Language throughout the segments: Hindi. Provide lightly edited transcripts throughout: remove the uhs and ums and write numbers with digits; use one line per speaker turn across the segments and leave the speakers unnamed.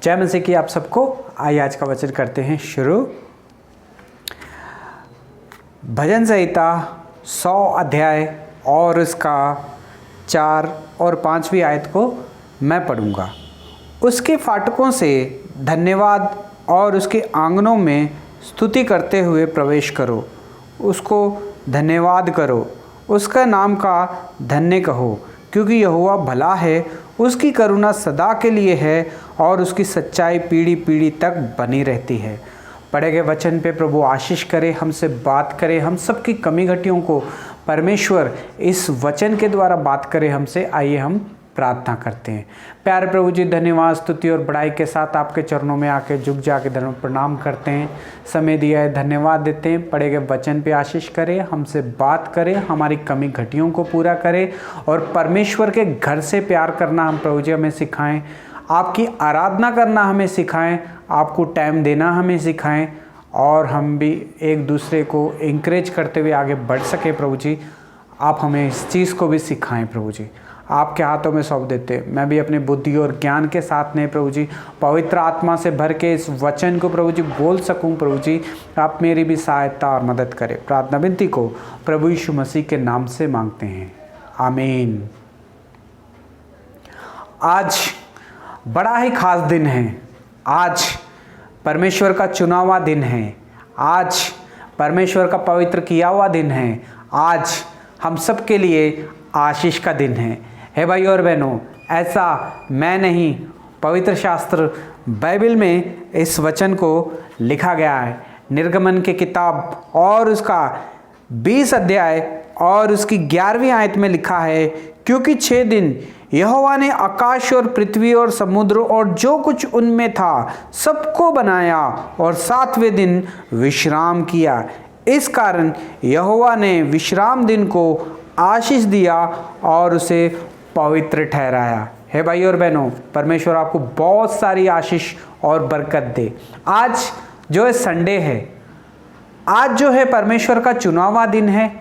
जय मसीह की आप सबको। आइए आज का वचन करते हैं शुरू। भजन संहिता 100 अध्याय और इसका 4 और 5वीं आयत को मैं पढ़ूंगा। उसके फाटकों से धन्यवाद और उसके आंगनों में स्तुति करते हुए प्रवेश करो। उसको धन्यवाद करो, उसका नाम का धन्य कहो, क्योंकि यहोवा भला है, उसकी करुणा सदा के लिए है और उसकी सच्चाई पीढ़ी पीढ़ी तक बनी रहती है। पढ़े गए वचन पे प्रभु आशीष करे, हमसे बात करे, हम सबकी कमी घटियों को परमेश्वर इस वचन के द्वारा बात करे हमसे। आइए हम प्रार्थना करते हैं। प्यारे प्रभु जी, धन्यवाद, स्तुति और बड़ाई के साथ आपके चरणों में आके झुक जाके धन्यवाद प्रणाम करते हैं। समय दिया है, धन्यवाद देते हैं। पढ़े गए वचन पे आशीष करें, हमसे बात करें, हमारी कमी घटियों को पूरा करें और परमेश्वर के घर से प्यार करना हम प्रभु जी हमें सिखाएं, आपकी आराधना करना हमें सिखाएं, आपको टाइम देना हमें सिखाएं और हम भी एक दूसरे को इंकरेज करते हुए आगे बढ़ सके। प्रभु जी आप हमें इस चीज़ को भी सिखाएं। प्रभु जी आपके हाथों में सौंप देते, मैं भी अपनी बुद्धि और ज्ञान के साथ नहीं प्रभु जी पवित्र आत्मा से भर के इस वचन को प्रभु जी बोल सकूं। प्रभु जी आप मेरी भी सहायता और मदद करें। प्रार्थना विनती को प्रभु यीशु मसीह के नाम से मांगते हैं, आमीन। आज बड़ा ही खास दिन है। आज परमेश्वर का चुना हुआ दिन है। आज परमेश्वर का पवित्र किया हुआ दिन है। आज हम सब के लिए आशीष का दिन है। हे भाई और बहनों, ऐसा मैं नहीं, पवित्र शास्त्र बाइबल में इस वचन को लिखा गया है। निर्गमन की किताब और उसका 20 अध्याय और उसकी 11वीं आयत में लिखा है, क्योंकि 6 दिन यहोवा ने आकाश और पृथ्वी और समुद्र और जो कुछ उनमें था सबको बनाया और 7वें दिन विश्राम किया। इस कारण यहोवा ने विश्राम दिन को आशीष दिया और उसे पवित्र ठहराया। हे भाई और बहनों, परमेश्वर आपको बहुत सारी आशीष और बरकत दे। आज जो है संडे है, आज जो है परमेश्वर का चुना हुआ दिन है।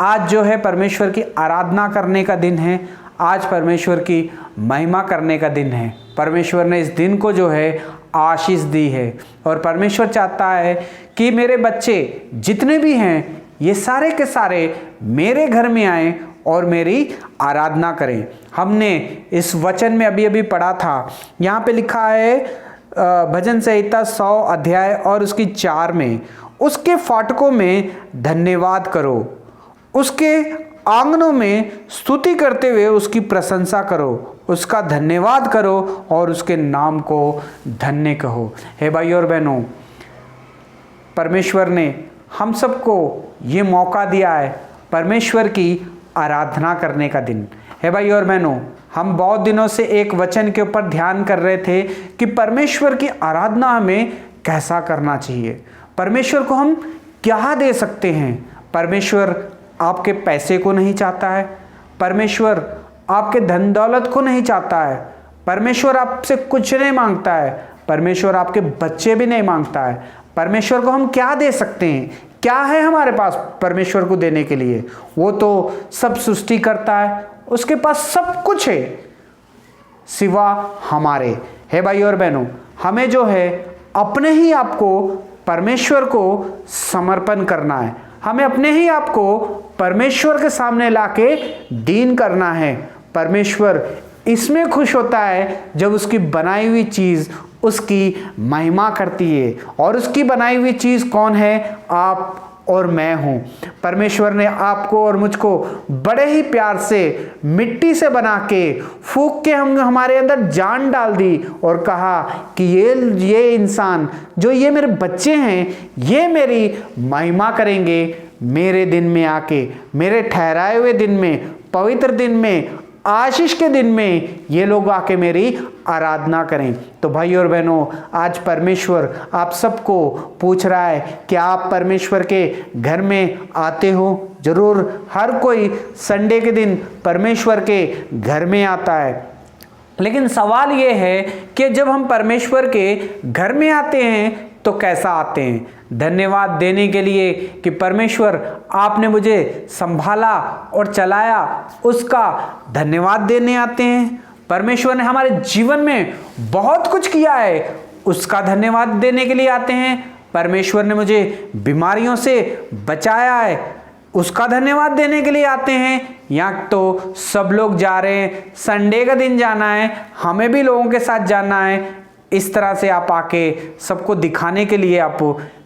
आज जो है परमेश्वर की आराधना करने का दिन है। आज परमेश्वर की महिमा करने का दिन है। परमेश्वर ने इस दिन को जो है आशीष दी है और परमेश्वर चाहता है कि मेरे बच्चे जितने भी हैं ये सारे के सारे मेरे घर में आएं और मेरी आराधना करें। हमने इस वचन में अभी अभी पढ़ा था, यहाँ पे लिखा है भजन संहिता 100 अध्याय और उसकी 4 में, उसके फाटकों में धन्यवाद करो, उसके आंगनों में स्तुति करते हुए उसकी प्रशंसा करो, उसका धन्यवाद करो और उसके नाम को धन्य कहो। हे भाई और बहनों, परमेश्वर ने हम सबको ये मौका दिया है परमेश्वर की आराधना करने का दिन। हे भाई और बहनों, हम बहुत दिनों से एक वचन के ऊपर ध्यान कर रहे थे कि परमेश्वर की आराधना हमें कैसा करना चाहिए, परमेश्वर को हम क्या दे सकते हैं। परमेश्वर आपके पैसे को नहीं चाहता है, परमेश्वर आपके धन दौलत को नहीं चाहता है, परमेश्वर आपसे कुछ नहीं मांगता है, परमेश्वर आपके बच्चे भी नहीं मांगता है। परमेश्वर को हम क्या दे सकते हैं, क्या है हमारे पास परमेश्वर को देने के लिए? वो तो सब सृष्टि करता है, उसके पास सब कुछ है सिवा हमारे। हे भाई और बहनों, हमें जो है अपने ही आप को परमेश्वर को समर्पण करना है। हमें अपने ही आप को परमेश्वर के सामने लाके दीन करना है। परमेश्वर इसमें खुश होता है जब उसकी बनाई हुई चीज़ उसकी महिमा करती है। और उसकी बनाई हुई चीज़ कौन है? आप और मैं हूँ। परमेश्वर ने आपको और मुझको बड़े ही प्यार से मिट्टी से बना के फूंक के हमारे अंदर जान डाल दी और कहा कि ये इंसान जो ये मेरे बच्चे हैं, ये मेरी महिमा करेंगे मेरे दिन में आके, मेरे ठहराए हुए दिन में, पवित्र दिन में, आशीष के दिन में ये लोग आके मेरी आराधना करें। तो भाई और बहनों, आज परमेश्वर आप सबको पूछ रहा है कि आप परमेश्वर के घर में आते हो? जरूर, हर कोई संडे के दिन परमेश्वर के घर में आता है। लेकिन सवाल ये है कि जब हम परमेश्वर के घर में आते हैं तो कैसा आते हैं? धन्यवाद देने के लिए कि परमेश्वर आपने मुझे संभाला और चलाया, उसका धन्यवाद देने आते हैं? परमेश्वर ने हमारे जीवन में बहुत कुछ किया है, उसका धन्यवाद देने के लिए आते हैं। परमेश्वर ने मुझे बीमारियों से बचाया है, उसका धन्यवाद देने के लिए आते हैं। यहाँ तो सब लोग जा रहे हैं, संडे का दिन जाना है, हमें भी लोगों के साथ जाना है। इस तरह से आप आके सबको दिखाने के लिए आप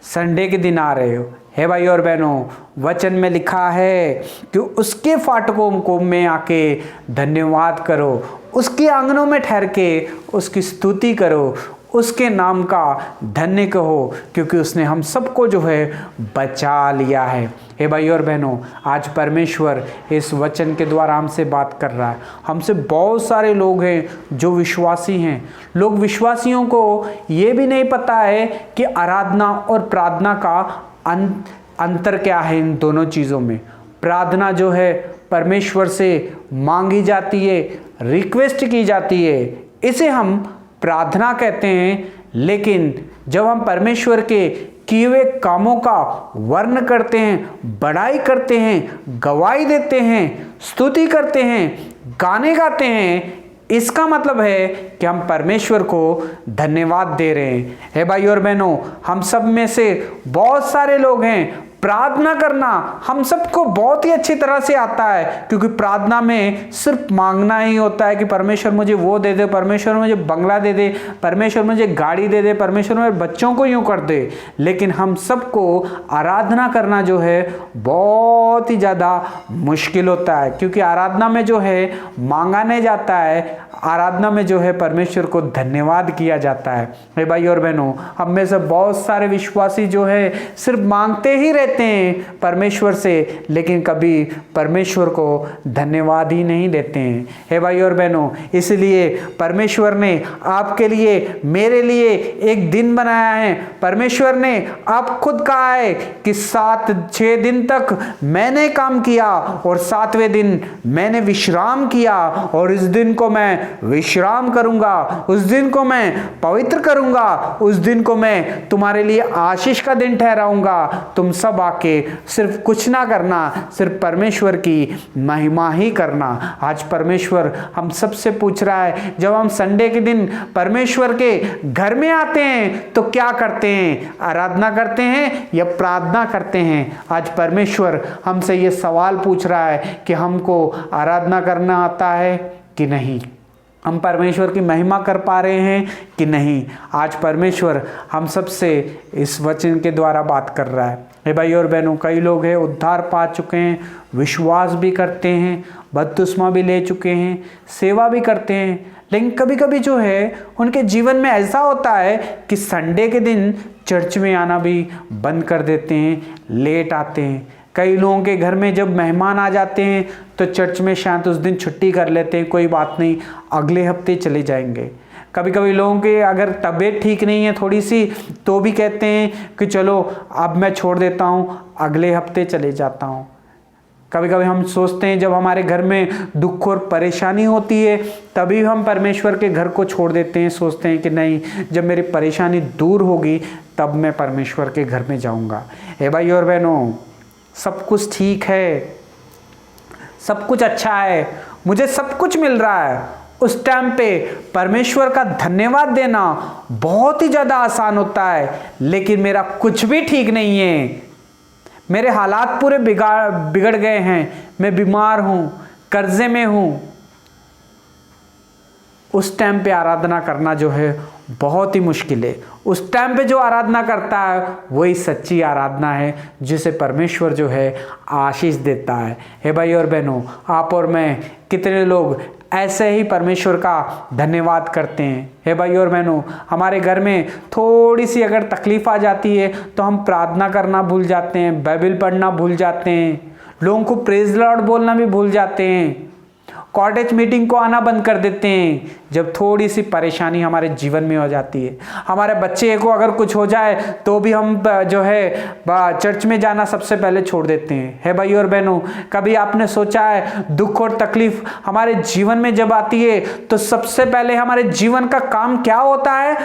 संडे के दिन आ रहे हो। हे भाई और बहनों, वचन में लिखा है कि उसके फाटकों को में आके धन्यवाद करो, उसके आंगनों में ठहर के उसकी स्तुति करो, उसके नाम का धन्य कहो, क्योंकि उसने हम सबको जो है बचा लिया है। हे भाई और बहनों, आज परमेश्वर इस वचन के द्वारा हमसे बात कर रहा है। हमसे बहुत सारे लोग हैं जो विश्वासी हैं। लोग विश्वासियों को ये भी नहीं पता है कि आराधना और प्रार्थना का अंतर क्या है इन दोनों चीज़ों में। प्रार्थना जो है परमेश्वर से मांगी जाती है, रिक्वेस्ट की जाती है, इसे हम प्रार्थना कहते हैं। लेकिन जब हम परमेश्वर के किए हुए कामों का वर्ण करते हैं, बड़ाई करते हैं, गवाही देते हैं, स्तुति करते हैं, गाने गाते हैं, इसका मतलब है कि हम परमेश्वर को धन्यवाद दे रहे हैं। हे भाई और बहनों, हम सब में से बहुत सारे लोग हैं, प्रार्थना करना हम सबको बहुत ही अच्छी तरह से आता है, क्योंकि प्रार्थना में सिर्फ मांगना ही होता है कि परमेश्वर मुझे वो दे दे, परमेश्वर मुझे बंगला दे दे, परमेश्वर मुझे गाड़ी दे दे, परमेश्वर मेरे बच्चों को यूँ कर दे। लेकिन हम सबको आराधना करना जो है बहुत ही ज़्यादा मुश्किल होता है, क्योंकि आराधना में जो है मांगा नहीं जाता है, आराधना में जो है परमेश्वर को धन्यवाद किया जाता है। हे भाई और बहनों, हम में से बहुत सारे विश्वासी जो है सिर्फ मांगते ही रहते हैं परमेश्वर से, लेकिन कभी परमेश्वर को धन्यवाद ही नहीं देते हैं। हे भाई और बहनों, इसलिए परमेश्वर ने आपके लिए, मेरे लिए एक दिन बनाया है। परमेश्वर ने आप खुद कहा है कि 7-6 दिन तक मैंने काम किया और 7वें दिन मैंने विश्राम किया, और इस दिन को मैं विश्राम करूंगा, उस दिन को मैं पवित्र करूंगा, उस दिन को मैं तुम्हारे लिए आशीष का दिन ठहराऊंगा। तुम सब आके सिर्फ कुछ ना करना, सिर्फ परमेश्वर की महिमा ही करना। आज परमेश्वर हम सबसे पूछ रहा है, जब हम संडे के दिन परमेश्वर के घर में आते हैं तो क्या करते हैं? आराधना करते हैं या प्रार्थना करते हैं? आज परमेश्वर हमसे ये सवाल पूछ रहा है कि हमको आराधना करना आता है कि नहीं, हम परमेश्वर की महिमा कर पा रहे हैं कि नहीं। आज परमेश्वर हम सबसे इस वचन के द्वारा बात कर रहा है। हे भाई और बहनों, कई लोग हैं उद्धार पा चुके हैं, विश्वास भी करते हैं, बपतिस्मा भी ले चुके हैं, सेवा भी करते हैं, लेकिन कभी कभी जो है उनके जीवन में ऐसा होता है कि संडे के दिन चर्च में आना भी बंद कर देते हैं, लेट आते हैं। कई लोगों के घर में जब मेहमान आ जाते हैं तो चर्च में शायद उस दिन छुट्टी कर लेते हैं, कोई बात नहीं, अगले हफ्ते चले जाएंगे। कभी कभी लोगों के अगर तबीयत ठीक नहीं है थोड़ी सी, तो भी कहते हैं कि चलो अब मैं छोड़ देता हूँ, अगले हफ्ते चले जाता हूँ। कभी कभी हम सोचते हैं जब हमारे घर में दुख और परेशानी होती है तभी हम परमेश्वर के घर को छोड़ देते हैं, सोचते हैं कि नहीं, जब मेरी परेशानी दूर होगी तब मैं परमेश्वर के घर में जाऊँगा। हे भाई और बहनों, सब कुछ ठीक है, सब कुछ अच्छा है, मुझे सब कुछ मिल रहा है, उस टाइम पे परमेश्वर का धन्यवाद देना बहुत ही ज़्यादा आसान होता है। लेकिन मेरा कुछ भी ठीक नहीं है, मेरे हालात पूरे बिगड़ गए हैं, मैं बीमार हूँ, कर्जे में हूँ, उस टाइम पे आराधना करना जो है बहुत ही मुश्किल है। उस टाइम पे जो आराधना करता है वही सच्ची आराधना है, जिसे परमेश्वर जो है आशीष देता है। हे भाई और बहनों, आप और मैं कितने लोग ऐसे ही परमेश्वर का धन्यवाद करते हैं। हे भाई और बहनों, हमारे घर में थोड़ी सी अगर तकलीफ आ जाती है तो हम प्रार्थना करना भूल जाते हैं, बाइबल पढ़ना भूल जाते हैं, लोगों को प्रेज लॉर्ड बोलना भी भूल जाते हैं, कॉटेज मीटिंग को आना बंद कर देते हैं जब थोड़ी सी परेशानी हमारे जीवन में हो जाती है। हमारे बच्चे को अगर कुछ हो जाए तो भी हम जो है चर्च में जाना सबसे पहले छोड़ देते हैं। हे भाई और बहनों, कभी आपने सोचा है दुख और तकलीफ हमारे जीवन में जब आती है तो सबसे पहले हमारे जीवन का काम क्या होता है?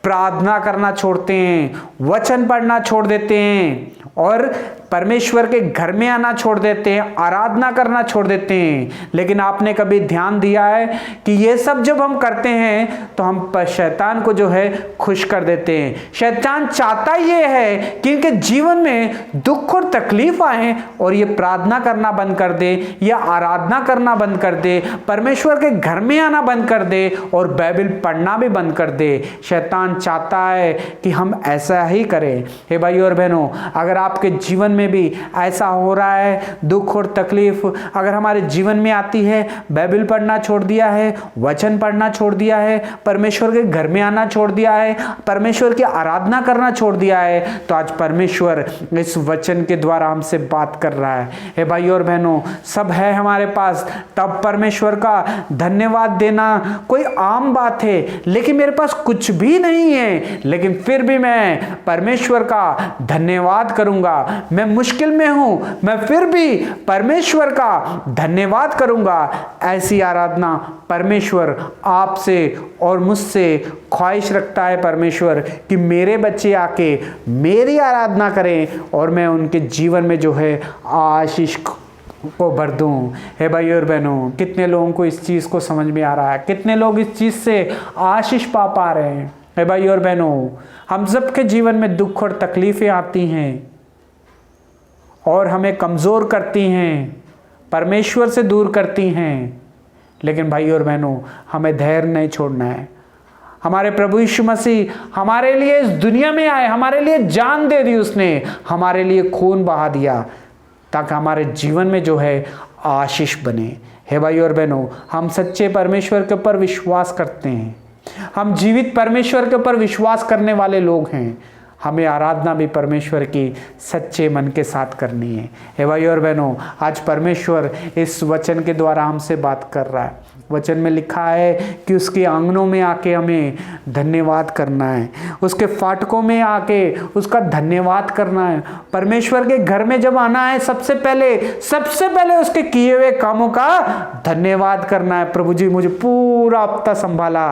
प्रार्थना करना छोड़ते हैं, वचन पढ़ना छोड़ देते हैं और परमेश्वर के घर में आना छोड़ देते हैं, आराधना करना छोड़ देते हैं। लेकिन आपने कभी ध्यान दिया है कि ये सब जब हम करते हैं तो हम शैतान को जो है खुश कर देते हैं। शैतान चाहता ये है कि इनके जीवन में दुख और तकलीफ आए और ये प्रार्थना करना बंद कर दे या आराधना करना बंद कर दे, परमेश्वर के घर में आना बंद कर दे और बाइबल पढ़ना भी बंद कर दे। शैतान चाहता है कि हम ऐसा ही करें। हे भाई और बहनों, अगर आपके जीवन में भी ऐसा हो रहा है, दुख और तकलीफ अगर हमारे जीवन में आती है, बाइबल पढ़ना छोड़ दिया है, वचन पढ़ना छोड़ दिया है, परमेश्वर के घर में आना छोड़ दिया है, परमेश्वर की आराधना करना छोड़ दिया है, तो आज परमेश्वर इस वचन के द्वारा हमसे बात कर रहा है। हे भाई और बहनों, सब है हमारे पास, तब परमेश्वर का धन्यवाद देना कोई आम बात है। लेकिन मेरे पास कुछ भी नहीं है, लेकिन फिर भी मैं परमेश्वर का धन्यवाद करूंगा। मैं मुश्किल में हूं, मैं फिर भी परमेश्वर का धन्यवाद करूंगा। ऐसी आराधना परमेश्वर आपसे और मुझसे ख्वाहिश रखता है परमेश्वर कि मेरे बच्चे आके मेरी आराधना करें और मैं उनके जीवन में जो है आशीष को भर दूं। हे भाई और बहनों, कितने लोगों को इस चीज़ को समझ में आ रहा है? कितने लोग इस चीज़ से आशीष पा रहे हैं? हे भाई और बहनों, हम सबके जीवन में दुख और तकलीफ़ें आती हैं और हमें कमज़ोर करती हैं, परमेश्वर से दूर करती हैं। लेकिन भाई और बहनों, हमें धैर्य नहीं छोड़ना है। हमारे प्रभु यीशु मसीह हमारे लिए इस दुनिया में आए, हमारे लिए जान दे दी उसने, हमारे लिए खून बहा दिया ताकि हमारे जीवन में जो है आशीष बने। हे भाई और बहनों, हम सच्चे परमेश्वर के ऊपर विश्वास करते हैं, हम जीवित परमेश्वर के ऊपर विश्वास करने वाले लोग हैं। हमें आराधना भी परमेश्वर की सच्चे मन के साथ करनी है। हे भाई और बहनों, आज परमेश्वर इस वचन के द्वारा हमसे बात कर रहा है। वचन में लिखा है कि उसके आंगनों में आके हमें धन्यवाद करना है, उसके फाटकों में आके उसका धन्यवाद करना है। परमेश्वर के घर में जब आना है, सबसे पहले उसके किए हुए कामों का धन्यवाद करना है। प्रभु जी, मुझे पूरा हफ्ता संभाला,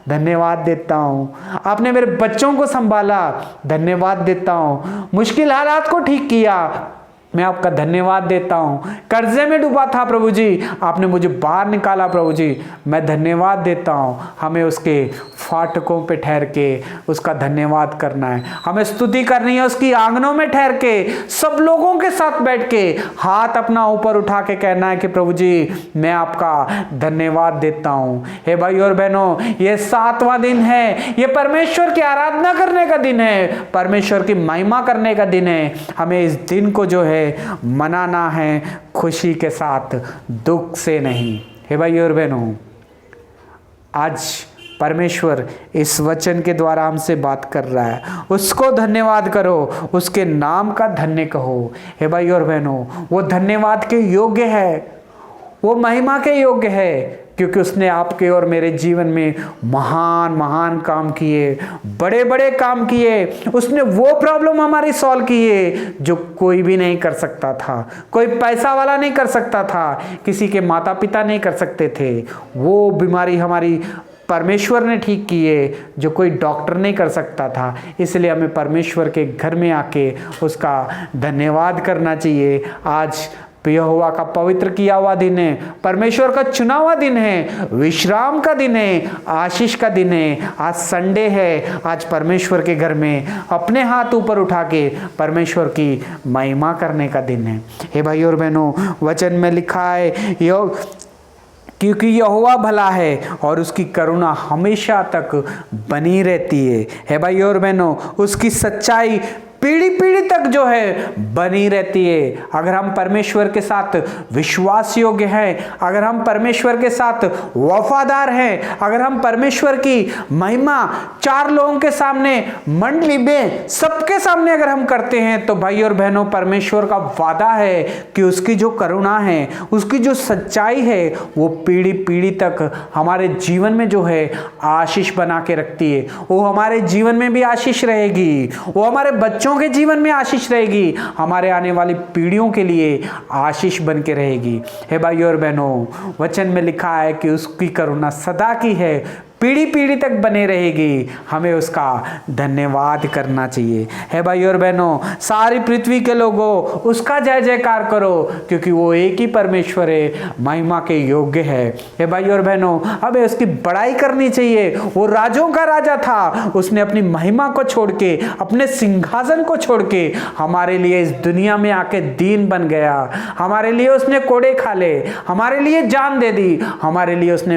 धन्यवाद देता हूँ। आपने मेरे बच्चों को संभाला, धन्यवाद देता हूँ। मुश्किल हालात को ठीक किया, मैं आपका धन्यवाद देता हूँ। कर्जे में डूबा था प्रभु जी, आपने मुझे बाहर निकाला प्रभु जी, मैं धन्यवाद देता हूँ। हमें उसके फाटकों पे ठहर के उसका धन्यवाद करना है, हमें स्तुति करनी है उसकी आंगनों में ठहर के, सब लोगों के साथ बैठ के हाथ अपना ऊपर उठा के कहना है कि प्रभु जी, मैं आपका धन्यवाद देता हूँ। हे भाई और बहनों, ये 7वां दिन है, ये परमेश्वर की आराधना करने का दिन है, परमेश्वर की महिमा करने का दिन है। हमें इस दिन को जो है मनाना है खुशी के साथ, दुख से नहीं। हे भाई और बहनों, आज परमेश्वर इस वचन के द्वारा हमसे बात कर रहा है। उसको धन्यवाद करो, उसके नाम का धन्य कहो। हे भाई और बहनों, वो धन्यवाद के योग्य है, वो महिमा के योग्य है, क्योंकि उसने आपके और मेरे जीवन में महान महान काम किए, बड़े बड़े काम किए। उसने वो प्रॉब्लम हमारी सॉल्व किए जो कोई भी नहीं कर सकता था, कोई पैसा वाला नहीं कर सकता था, किसी के माता पिता नहीं कर सकते थे। वो बीमारी हमारी परमेश्वर ने ठीक किए जो कोई डॉक्टर नहीं कर सकता था। इसलिए हमें परमेश्वर के घर में आके उसका धन्यवाद करना चाहिए। आज यहोवा का पवित्र किया हुआ दिन है, परमेश्वर का चुना हुआ दिन है, विश्राम का दिन है, आशीष का दिन है। आज संडे है, आज परमेश्वर के घर में अपने हाथ ऊपर उठा के परमेश्वर की महिमा करने का दिन है। हे भाई और बहनों, वचन में लिखा है क्योंकि यहोवा भला है और उसकी करुणा हमेशा तक बनी रहती है। हे भाई और बहनों, उसकी सच्चाई पीढ़ी पीढ़ी तक जो है बनी रहती है। अगर हम परमेश्वर के साथ विश्वास योग्य हैं, अगर हम परमेश्वर के साथ वफादार हैं, अगर हम परमेश्वर की महिमा 4 लोगों के सामने, मंडली में, सबके सामने अगर हम करते हैं, तो भाई और बहनों, परमेश्वर का वादा है कि उसकी जो करुणा है, उसकी जो सच्चाई है, वो पीढ़ी पीढ़ी तक हमारे जीवन में जो है आशीष बना के रखती है। वो हमारे जीवन में भी आशीष रहेगी, वो हमारे बच्चों के जीवन में आशीष रहेगी, हमारे आने वाली पीढ़ियों के लिए आशीष बन के रहेगी। हे भाई और बहनों, वचन में लिखा है कि उसकी करुणा सदा की है, पीढ़ी पीढ़ी तक बने रहेगी, हमें उसका धन्यवाद करना चाहिए। है भाई और बहनों, सारी पृथ्वी के लोगों उसका जय जयकार करो, क्योंकि वो एक ही परमेश्वर है, महिमा के योग्य है भाई और बहनों, हमें उसकी बड़ाई करनी चाहिए। वो राजों का राजा था, उसने अपनी महिमा को छोड़ के, अपने सिंहासन को छोड़ के हमारे लिए इस दुनिया में आके दीन बन गया। हमारे लिए उसने कोड़े खा ले, हमारे लिए जान दे दी, हमारे लिए उसने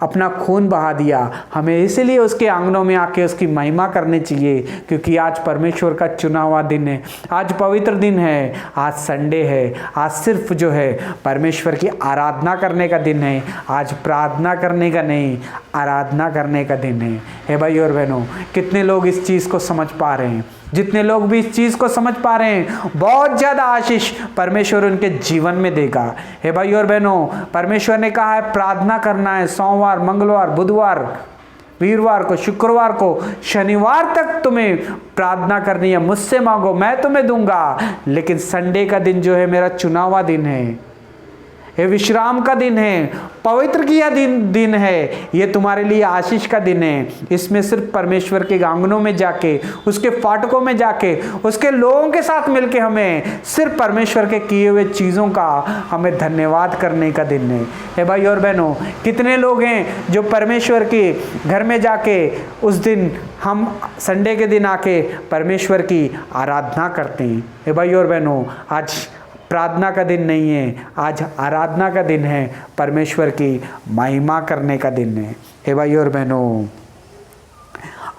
अपना खून बहा दिया। हमें इसलिए उसके आंगनों में आके उसकी महिमा करनी चाहिए, क्योंकि आज परमेश्वर का चुना हुआ दिन है, आज पवित्र दिन है, आज संडे है, आज सिर्फ जो है परमेश्वर की आराधना करने का दिन है। आज प्रार्थना करने का नहीं, आराधना करने का दिन है भाई और बहनों। कितने लोग इस चीज़ को समझ पा रहे हैं? जितने लोग भी इस चीज़ को समझ पा रहे हैं, बहुत ज़्यादा आशीष परमेश्वर उनके जीवन में देगा। हे भाई और बहनों, परमेश्वर ने कहा है प्रार्थना करना है, सोमवार, मंगलवार, बुधवार, वीरवार को, शुक्रवार को, शनिवार तक तुम्हें प्रार्थना करनी है, मुझसे मांगो मैं तुम्हें दूंगा। लेकिन संडे का दिन जो है मेरा चुना हुआ दिन है, ये विश्राम का दिन है, पवित्र किया दिन है, ये तुम्हारे लिए आशीष का दिन है। इसमें सिर्फ परमेश्वर के आंगनों में जाके, उसके फाटकों में जाके, उसके लोगों के साथ मिलके हमें सिर्फ परमेश्वर के किए हुए चीज़ों का हमें धन्यवाद करने का दिन है भाई और बहनों। कितने लोग हैं जो परमेश्वर के घर में जाके उस दिन, हम संडे के दिन आके परमेश्वर की आराधना करते हैं। भाई और बहनों, आज प्रार्थना का दिन नहीं है, आज आराधना का दिन है, परमेश्वर की महिमा करने का दिन है। हे भाई और बहनों,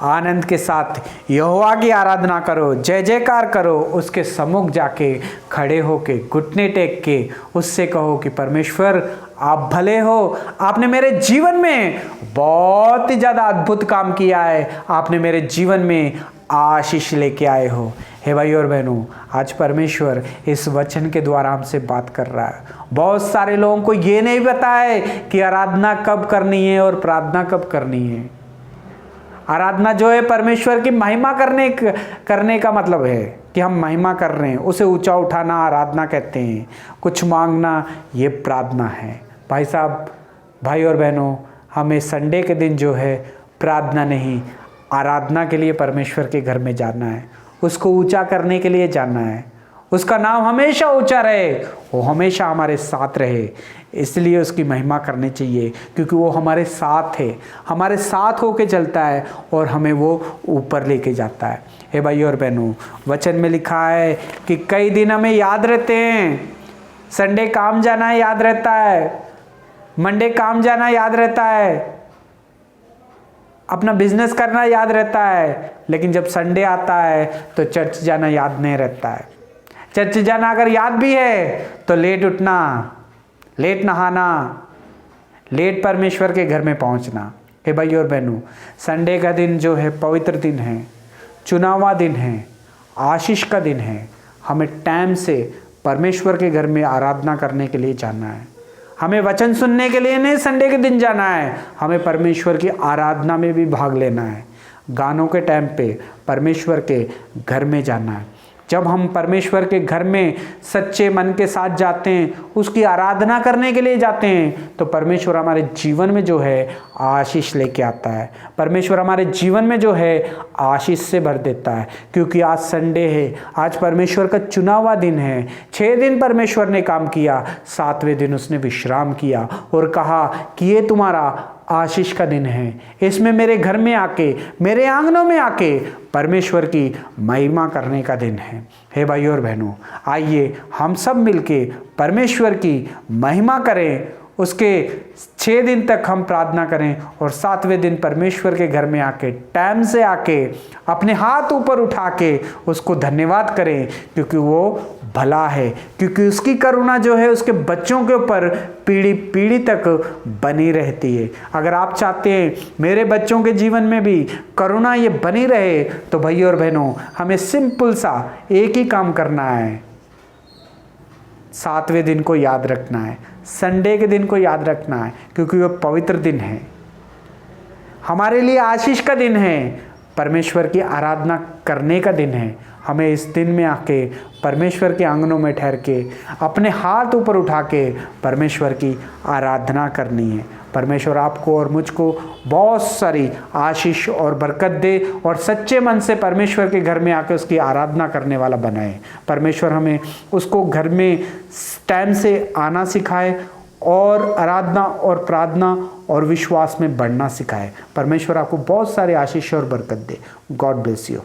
आनंद के साथ यहोवा की आराधना करो, जय जयकार करो, उसके सम्मुख जाके खड़े होके, घुटने टेक के उससे कहो कि परमेश्वर आप भले हो, आपने मेरे जीवन में बहुत ही ज़्यादा अद्भुत काम किया है, आपने मेरे जीवन में आशीष लेके आए हो। हे भाई और बहनों, आज परमेश्वर इस वचन के द्वारा हमसे बात कर रहा है। बहुत सारे लोगों को ये नहीं पता है कि आराधना कब करनी है और प्रार्थना कब करनी है। आराधना जो है परमेश्वर की महिमा करने का मतलब है कि हम महिमा कर रहे हैं, उसे ऊंचा उठाना आराधना कहते हैं। कुछ मांगना ये प्रार्थना है। भाई साहब, भाई और बहनों, हमें संडे के दिन जो है प्रार्थना नहीं, आराधना के लिए परमेश्वर के घर में जाना है, उसको ऊंचा करने के लिए जाना है, उसका नाम हमेशा ऊंचा रहे, वो हमेशा हमारे साथ रहे, इसलिए उसकी महिमा करनी चाहिए, क्योंकि वो हमारे साथ है, हमारे साथ होके चलता है और हमें वो ऊपर लेके जाता है। हे भाई और बहनों, वचन में लिखा है कि कई दिन हमें याद रहते हैं। संडे काम जाना याद रहता है, मंडे काम जाना याद रहता है, अपना बिजनेस करना याद रहता है, लेकिन जब संडे आता है तो चर्च जाना याद नहीं रहता है। चर्च जाना अगर याद भी है तो लेट उठना, लेट नहाना, लेट परमेश्वर के घर में पहुंचना। हे भाई और बहनों, संडे का दिन जो है पवित्र दिन है, चुना हुआ दिन है, आशीष का दिन है। हमें टाइम से परमेश्वर के घर में आराधना करने के लिए जाना है। हमें वचन सुनने के लिए नहीं संडे के दिन जाना है, हमें परमेश्वर की आराधना में भी भाग लेना है। गानों के टाइम पे परमेश्वर के घर में जाना है। जब हम परमेश्वर के घर में सच्चे मन के साथ जाते हैं, उसकी आराधना करने के लिए जाते हैं, तो परमेश्वर हमारे जीवन में जो है आशीष लेके आता है। परमेश्वर हमारे जीवन में जो है आशीष से भर देता है, क्योंकि आज संडे है, आज परमेश्वर का चुना हुआ दिन है। 6 दिन परमेश्वर ने काम किया, 7वें दिन उसने विश्राम किया और कहा कि ये तुम्हारा आशीष का दिन है, इसमें मेरे घर में आके, मेरे आंगनों में आके परमेश्वर की महिमा करने का दिन है। हे भाई और बहनों, आइए हम सब मिलके परमेश्वर की महिमा करें, उसके 6 दिन तक हम प्रार्थना करें और 7वें दिन परमेश्वर के घर में आके, टाइम से आके, अपने हाथ ऊपर उठा के उसको धन्यवाद करें, क्योंकि वो भला है, क्योंकि उसकी करुणा जो है उसके बच्चों के ऊपर पीढ़ी पीढ़ी तक बनी रहती है। अगर आप चाहते हैं मेरे बच्चों के जीवन में भी करुणा ये बनी रहे, तो भाई और बहनों, हमें सिंपल सा एक ही काम करना है, 7वें दिन को याद रखना है, संडे के दिन को याद रखना है, क्योंकि वह पवित्र दिन है, हमारे लिए आशीष का दिन है। परमेश्वर की आराधना करने का दिन है। हमें इस दिन में आके परमेश्वर के आंगनों में ठहर के अपने हाथ ऊपर उठा के परमेश्वर की आराधना करनी है। परमेश्वर आपको और मुझको बहुत सारी आशीष और बरकत दे और सच्चे मन से परमेश्वर के घर में आके उसकी आराधना करने वाला बनाए। परमेश्वर हमें उसको घर में टाइम से आना सिखाए और आराधना और प्रार्थना और विश्वास में बढ़ना सिखाए। परमेश्वर आपको बहुत सारे आशीष और बरकत दे। God bless you.